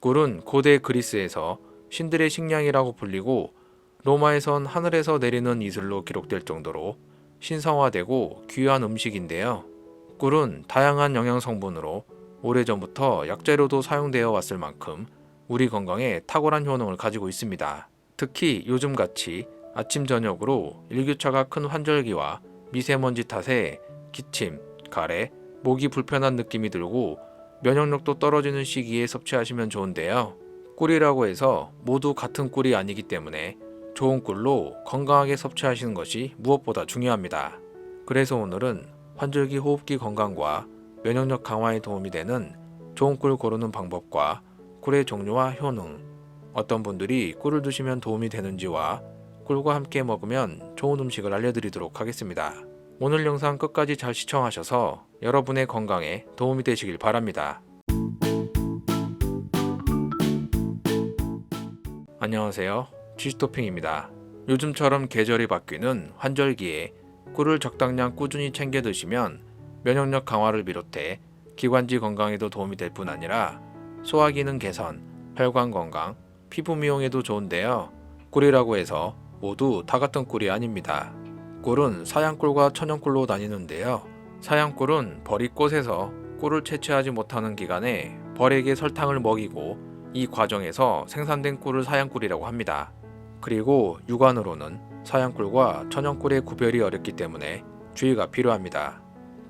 꿀은 고대 그리스에서 신들의 식량이라고 불리고 로마에선 하늘에서 내리는 이슬로 기록될 정도로 신성화되고 귀한 음식인데요. 꿀은 다양한 영양 성분으로 오래전부터 약재로도 사용되어 왔을 만큼 우리 건강에 탁월한 효능을 가지고 있습니다. 특히 요즘같이 아침 저녁으로 일교차가 큰 환절기와 미세먼지 탓에 기침, 가래, 목이 불편한 느낌이 들고 면역력도 떨어지는 시기에 섭취하시면 좋은데요. 꿀이라고 해서 모두 같은 꿀이 아니기 때문에 좋은 꿀로 건강하게 섭취하시는 것이 무엇보다 중요합니다. 그래서 오늘은 환절기 호흡기 건강과 면역력 강화에 도움이 되는 좋은 꿀 고르는 방법과 꿀의 종류와 효능, 어떤 분들이 꿀을 드시면 도움이 되는지와 꿀과 함께 먹으면 좋은 음식을 알려드리도록 하겠습니다. 오늘 영상 끝까지 잘 시청하셔서 여러분의 건강에 도움이 되시길 바랍니다. 안녕하세요. 치즈토핑입니다. 요즘처럼 계절이 바뀌는 환절기에 꿀을 적당량 꾸준히 챙겨 드시면 면역력 강화를 비롯해 기관지 건강에도 도움이 될 뿐 아니라 소화 기능 개선, 혈관 건강, 피부 미용에도 좋은데요. 꿀이라고 해서 모두 다 같은 꿀이 아닙니다. 꿀은 사양꿀과 천연꿀로 나뉘는데요. 사양꿀은 벌이 꽃에서 꿀을 채취하지 못하는 기간에 벌에게 설탕을 먹이고 이 과정에서 생산된 꿀을 사양꿀이라고 합니다. 그리고 육안으로는 사양꿀과 천연꿀의 구별이 어렵기 때문에 주의가 필요합니다.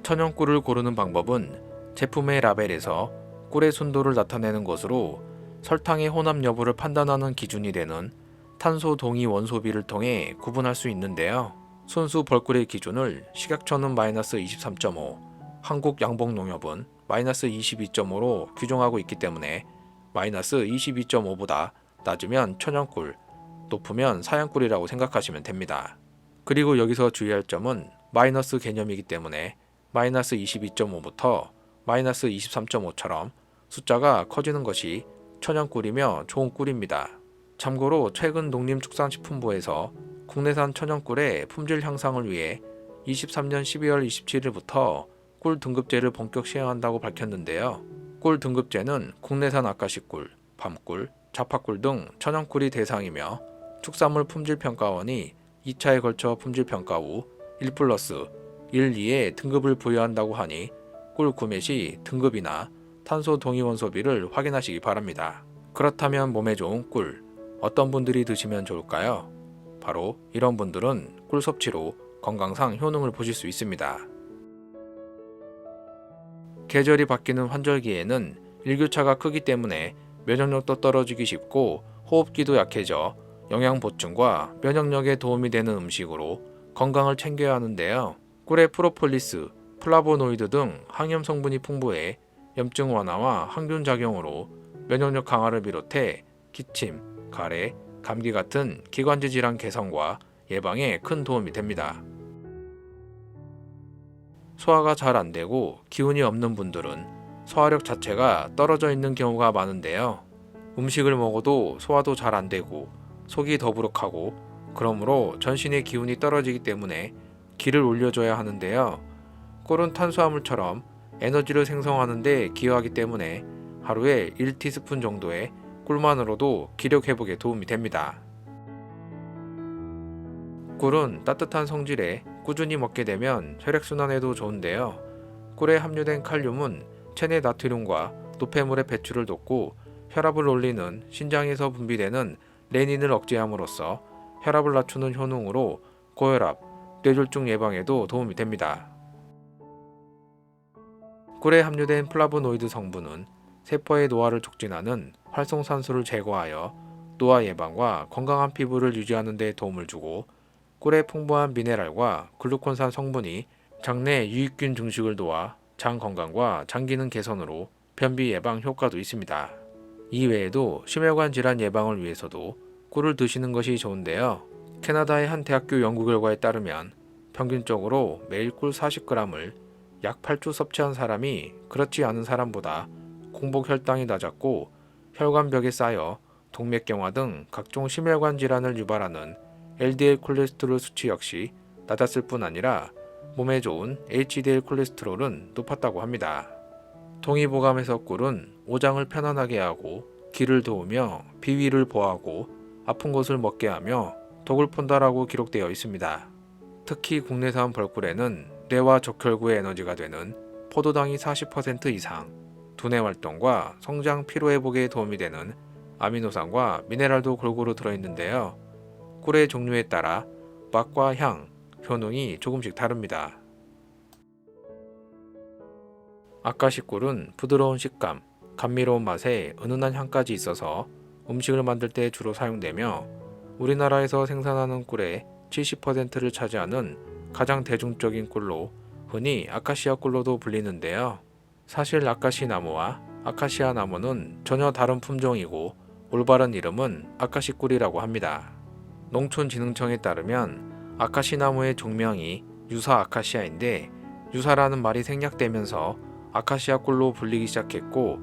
천연꿀을 고르는 방법은 제품의 라벨에서 꿀의 순도를 나타내는 것으로 설탕의 혼합 여부를 판단하는 기준이 되는 탄소 동위 원소비를 통해 구분할 수 있는데요. 순수 벌꿀의 기준을 식약처는 -23.5, 한국 양봉농협은 -22.5로 규정하고 있기 때문에 -22.5보다 낮으면 천연꿀, 높으면 사양꿀이라고 생각하시면 됩니다. 그리고 여기서 주의할 점은 마이너스 개념이기 때문에 -22.5부터 -23.5처럼 숫자가 커지는 것이 천연꿀이며 좋은 꿀입니다. 참고로 최근 농림축산식품부에서 국내산 천연꿀의 품질 향상을 위해 23년 12월 27일부터 꿀 등급제를 본격 시행한다고 밝혔는데요. 꿀 등급제는 국내산 아카시꿀, 밤꿀, 자파꿀 등 천연꿀이 대상이며 축산물품질평가원이 2차에 걸쳐 품질평가 후 1+, 1, 2의 등급을 부여한다고 하니 꿀 구매 시 등급이나 탄소 동위원소비를 확인하시기 바랍니다. 그렇다면 몸에 좋은 꿀, 어떤 분들이 드시면 좋을까요? 바로 이런 분들은 꿀 섭취로 건강상 효능을 보실 수 있습니다. 계절이 바뀌는 환절기에는 일교차가 크기 때문에 면역력도 떨어지기 쉽고 호흡기도 약해져 영양 보충과 면역력에 도움이 되는 음식으로 건강을 챙겨야 하는데요. 꿀에 프로폴리스, 플라보노이드 등 항염 성분이 풍부해 염증 완화와 항균 작용으로 면역력 강화를 비롯해 기침, 가래, 감기 같은 기관지 질환 개선과 예방에 큰 도움이 됩니다. 소화가 잘 안되고 기운이 없는 분들은 소화력 자체가 떨어져 있는 경우가 많은데요. 음식을 먹어도 소화도 잘 안되고 속이 더부룩하고 그러므로 전신의 기운이 떨어지기 때문에 기를 올려줘야 하는데요. 꿀은 탄수화물처럼 에너지를 생성하는 데 기여하기 때문에 하루에 1티스푼 정도의 꿀만으로도 기력 회복에 도움이 됩니다. 꿀은 따뜻한 성질에 꾸준히 먹게 되면 혈액순환에도 좋은데요. 꿀에 함유된 칼륨은 체내 나트륨과 노폐물의 배출을 돕고 혈압을 올리는 신장에서 분비되는 레닌을 억제함으로써 혈압을 낮추는 효능으로 고혈압, 뇌졸중 예방에도 도움이 됩니다. 꿀에 함유된 플라보노이드 성분은 세포의 노화를 촉진하는 활성산소를 제거하여 노화 예방과 건강한 피부를 유지하는 데 도움을 주고 꿀의 풍부한 미네랄과 글루콘산 성분이 장내 유익균 증식을 도와 장 건강과 장 기능 개선으로 변비 예방 효과도 있습니다. 이외에도 심혈관 질환 예방을 위해서도 꿀을 드시는 것이 좋은데요. 캐나다의 한 대학교 연구 결과에 따르면 평균적으로 매일 꿀 40g을 약 8주 섭취한 사람이 그렇지 않은 사람보다 공복 혈당이 낮았고 혈관벽에 쌓여 동맥경화 등 각종 심혈관 질환을 유발하는 LDL 콜레스테롤 수치 역시 낮았을 뿐 아니라 몸에 좋은 HDL 콜레스테롤은 높았다고 합니다. 동의보감에서 꿀은 오장을 편안하게 하고 기를 도우며 비위를 보호하고 아픈 것을 먹게 하며 독을 푼다라고 기록되어 있습니다. 특히 국내산 벌꿀에는 뇌와 적혈구의 에너지가 되는 포도당이 40% 이상, 두뇌 활동과 성장 피로 회복에 도움이 되는 아미노산과 미네랄도 골고루 들어있는데요. 꿀의 종류에 따라 맛과 향, 효능이 조금씩 다릅니다. 아카시 꿀은 부드러운 식감, 감미로운 맛에 은은한 향까지 있어서 음식을 만들 때 주로 사용되며 우리나라에서 생산하는 꿀의 70%를 차지하는 가장 대중적인 꿀로 흔히 아카시아 꿀로도 불리는데요. 사실 아카시 나무와 아카시아 나무는 전혀 다른 품종이고 올바른 이름은 아카시 꿀이라고 합니다. 농촌진흥청에 따르면 아카시 나무의 종명이 유사 아카시아인데 유사라는 말이 생략되면서 아카시아 꿀로 불리기 시작했고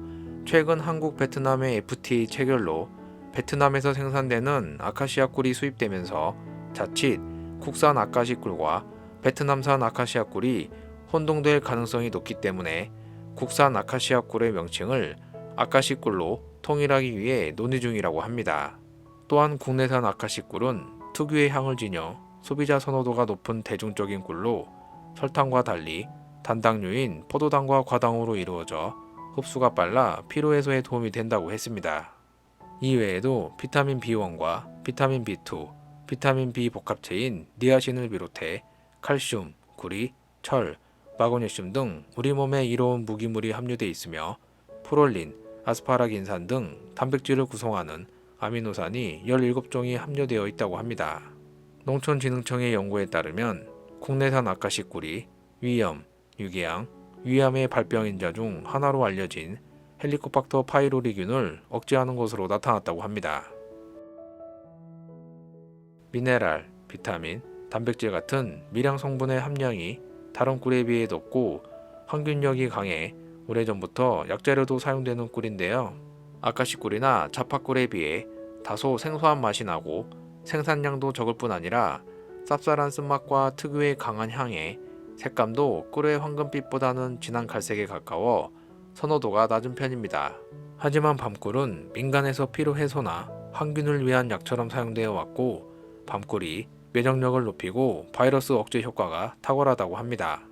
최근 한국 베트남의 FTA 체결로 베트남에서 생산되는 아카시아 꿀이 수입되면서 자칫 국산 아카시 꿀과 베트남산 아카시아 꿀이 혼동될 가능성이 높기 때문에 국산 아카시아 꿀의 명칭을 아카시 꿀로 통일하기 위해 논의 중이라고 합니다. 또한 국내산 아카시 꿀은 특유의 향을 지녀 소비자 선호도가 높은 대중적인 꿀로 설탕과 달리 단당류인 포도당과 과당으로 이루어져 흡수가 빨라 피로 해소에 도움이 된다고 했습니다. 이외에도 비타민 B1과 비타민 B2, 비타민 B 복합체인 니아신을 비롯해 칼슘, 구리, 철, 마그네슘 등 우리 몸에 이로운 무기물이 함유되어 있으며 프롤린, 아스파라긴산 등 단백질을 구성하는 아미노산이 17종이 함유되어 있다고 합니다. 농촌진흥청의 연구에 따르면 국내산 아카시 꿀이 위염, 유궤양, 위암의 발병인자 중 하나로 알려진 헬리코박터 파이로리균을 억제하는 것으로 나타났다고 합니다. 미네랄, 비타민, 단백질 같은 미량 성분의 함량이 다른 꿀에 비해 높고 항균력이 강해 오래전부터 약재로도 사용되는 꿀인데요. 아카시 꿀이나 자파꿀에 비해 다소 생소한 맛이 나고 생산량도 적을 뿐 아니라 쌉쌀한 쓴맛과 특유의 강한 향에 색감도 꿀의 황금빛보다는 진한 갈색에 가까워 선호도가 낮은 편입니다. 하지만 밤꿀은 민간에서 피로 해소나 항균을 위한 약처럼 사용되어 왔고 밤꿀이 면역력을 높이고 바이러스 억제 효과가 탁월하다고 합니다.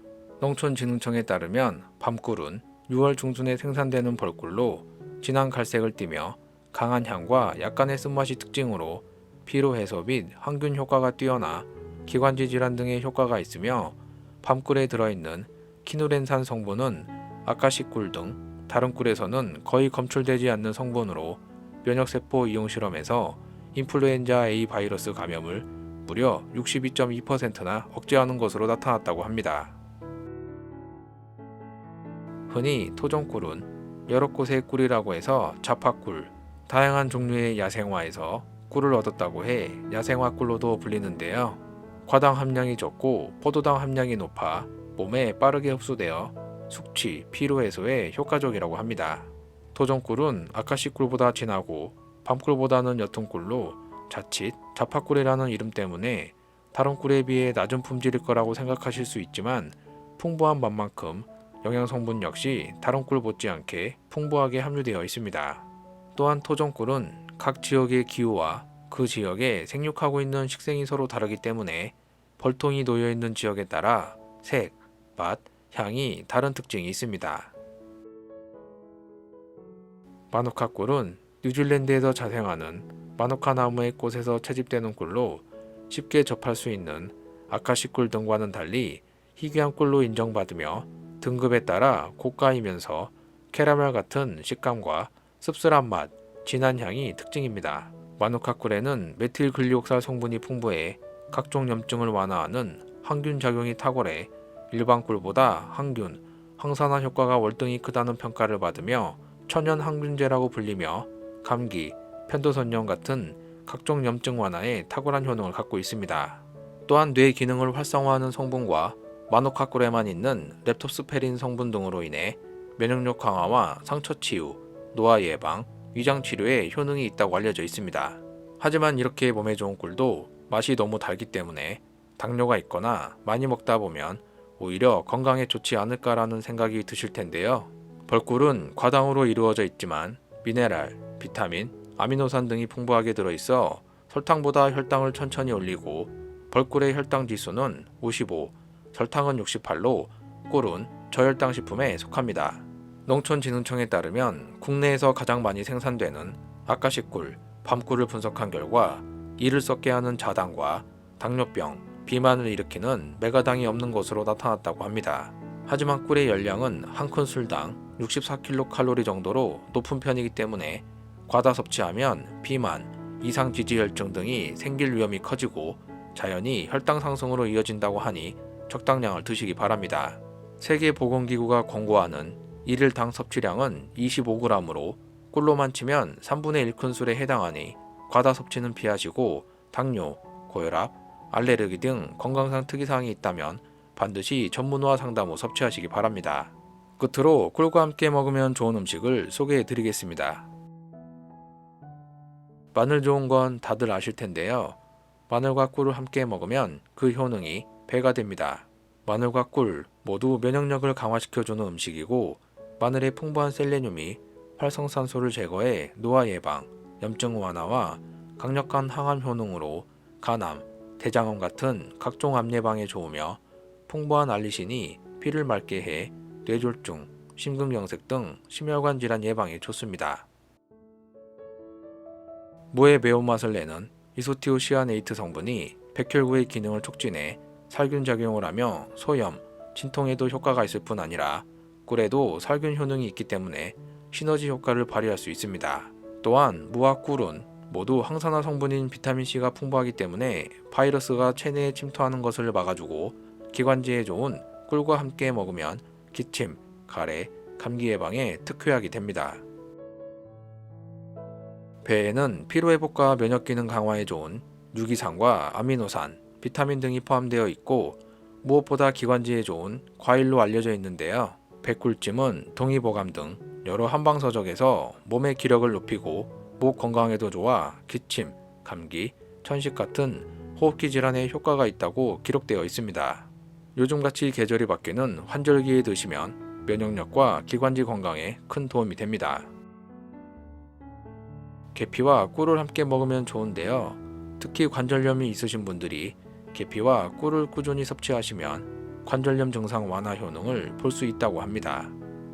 농촌진흥청에 따르면 밤꿀은 6월 중순에 생산되는 벌꿀로 진한 갈색을 띠며 강한 향과 약간의 쓴맛이 특징으로 피로 해소 및 항균 효과가 뛰어나 기관지 질환 등의 효과가 있으며 밤꿀에 들어있는 키누렌산 성분은 아카시 꿀 등 다른 꿀에서는 거의 검출되지 않는 성분으로 면역세포 이용 실험에서 인플루엔자 A 바이러스 감염을 무려 62.2%나 억제하는 것으로 나타났다고 합니다. 흔히 토종꿀은 여러 곳의 꿀이라고 해서 자파꿀, 다양한 종류의 야생화에서 꿀을 얻었다고 해 야생화꿀로도 불리는데요. 과당 함량이 적고 포도당 함량이 높아 몸에 빠르게 흡수되어 숙취, 피로 해소에 효과적이라고 합니다. 토종꿀은 아카시 꿀보다 진하고 밤꿀보다는 옅은 꿀로 자칫 자파꿀이라는 이름 때문에 다른 꿀에 비해 낮은 품질일 거라고 생각하실 수 있지만 풍부한 맛만큼 영양 성분 역시 다른 꿀 못지않게 풍부하게 함유되어 있습니다. 또한 토종꿀은 각 지역의 기후와 그 지역에 생육하고 있는 식생이 서로 다르기 때문에 벌통이 놓여 있는 지역에 따라 색, 맛, 향이 다른 특징이 있습니다. 마누카 꿀은 뉴질랜드에서 자생하는 마누카 나무의 꽃에서 채집되는 꿀로 쉽게 접할 수 있는 아카시 꿀 등과는 달리 희귀한 꿀로 인정받으며 등급에 따라 고가이면서 캐러멜 같은 식감과 씁쓸한 맛, 진한 향이 특징입니다. 마누카 꿀에는 메틸 글리옥살 성분이 풍부해 각종 염증을 완화하는 항균 작용이 탁월해 일반 꿀보다 항균, 항산화 효과가 월등히 크다는 평가를 받으며 천연 항균제라고 불리며 감기, 편도선염 같은 각종 염증 완화에 탁월한 효능을 갖고 있습니다. 또한 뇌 기능을 활성화하는 성분과 마누카 꿀에만 있는 렙토스페린 성분 등으로 인해 면역력 강화와 상처 치유, 노화 예방, 위장 치료에 효능이 있다고 알려져 있습니다. 하지만 이렇게 몸에 좋은 꿀도 맛이 너무 달기 때문에 당뇨가 있거나 많이 먹다 보면 오히려 건강에 좋지 않을까라는 생각이 드실 텐데요. 벌꿀은 과당으로 이루어져 있지만 미네랄, 비타민, 아미노산 등이 풍부하게 들어있어 설탕보다 혈당을 천천히 올리고 벌꿀의 혈당 지수는 55, 설탕은 68로 꿀은 저혈당 식품에 속합니다. 농촌진흥청에 따르면 국내에서 가장 많이 생산되는 아카시 꿀, 밤꿀을 분석한 결과 이를 썩게 하는 자당과 당뇨병, 비만을 일으키는 메가당이 없는 것으로 나타났다고 합니다. 하지만 꿀의 열량은 한 큰술당 64kcal 정도로 높은 편이기 때문에 과다 섭취하면 비만, 이상 지지혈증 등이 생길 위험이 커지고 자연히 혈당 상승으로 이어진다고 하니 적당량을 드시기 바랍니다. 세계보건기구가 권고하는 일일 당 섭취량은 25g으로 꿀로만 치면 3분의 1 큰술에 해당하니 과다 섭취는 피하시고 당뇨, 고혈압, 알레르기 등 건강상 특이사항이 있다면 반드시 전문의와 상담 후 섭취하시기 바랍니다. 끝으로 꿀과 함께 먹으면 좋은 음식을 소개해 드리겠습니다. 마늘 좋은 건 다들 아실 텐데요. 마늘과 꿀을 함께 먹으면 그 효능이 배가 됩니다. 마늘과 꿀 모두 면역력을 강화시켜주는 음식이고 마늘의 풍부한 셀레늄이 활성산소를 제거해 노화 예방, 염증 완화와 강력한 항암 효능으로 간암, 대장암 같은 각종 암 예방에 좋으며 풍부한 알리신이 피를 맑게 해 뇌졸중, 심근경색 등 심혈관 질환 예방에 좋습니다. 무의 매운맛을 내는 이소티오시아네이트 성분이 백혈구의 기능을 촉진해 살균 작용을 하며 소염, 진통에도 효과가 있을 뿐 아니라 꿀에도 살균 효능이 있기 때문에 시너지 효과를 발휘할 수 있습니다. 또한 무와 꿀은 모두 항산화 성분인 비타민C가 풍부하기 때문에 바이러스가 체내에 침투하는 것을 막아주고 기관지에 좋은 꿀과 함께 먹으면 기침, 가래, 감기 예방에 특효약이 됩니다. 배에는 피로회복과 면역기능 강화에 좋은 유기산과 아미노산, 비타민 등이 포함되어 있고 무엇보다 기관지에 좋은 과일로 알려져 있는데요. 백꿀찜은 동의보감 등 여러 한방서적에서 몸의 기력을 높이고 목 건강에도 좋아 기침, 감기, 천식 같은 호흡기 질환에 효과가 있다고 기록되어 있습니다. 요즘같이 계절이 바뀌는 환절기에 드시면 면역력과 기관지 건강에 큰 도움이 됩니다. 계피와 꿀을 함께 먹으면 좋은데요. 특히 관절염이 있으신 분들이 계피와 꿀을 꾸준히 섭취하시면 관절염 증상 완화 효능을 볼 수 있다고 합니다.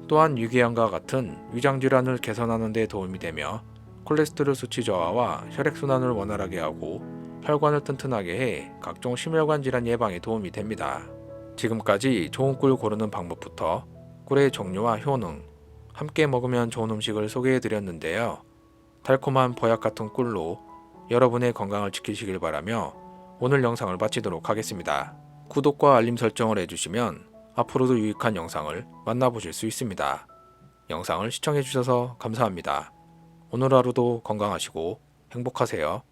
또한 유기암과 같은 위장질환을 개선하는 데 도움이 되며 콜레스테롤 수치 저하와 혈액순환을 원활하게 하고 혈관을 튼튼하게 해 각종 심혈관 질환 예방에 도움이 됩니다. 지금까지 좋은 꿀 고르는 방법부터 꿀의 종류와 효능, 함께 먹으면 좋은 음식을 소개해 드렸는데요. 달콤한 보약 같은 꿀로 여러분의 건강을 지키시길 바라며 오늘 영상을 마치도록 하겠습니다. 구독과 알림 설정을 해주시면 앞으로도 유익한 영상을 만나보실 수 있습니다. 영상을 시청해주셔서 감사합니다. 오늘 하루도 건강하시고 행복하세요.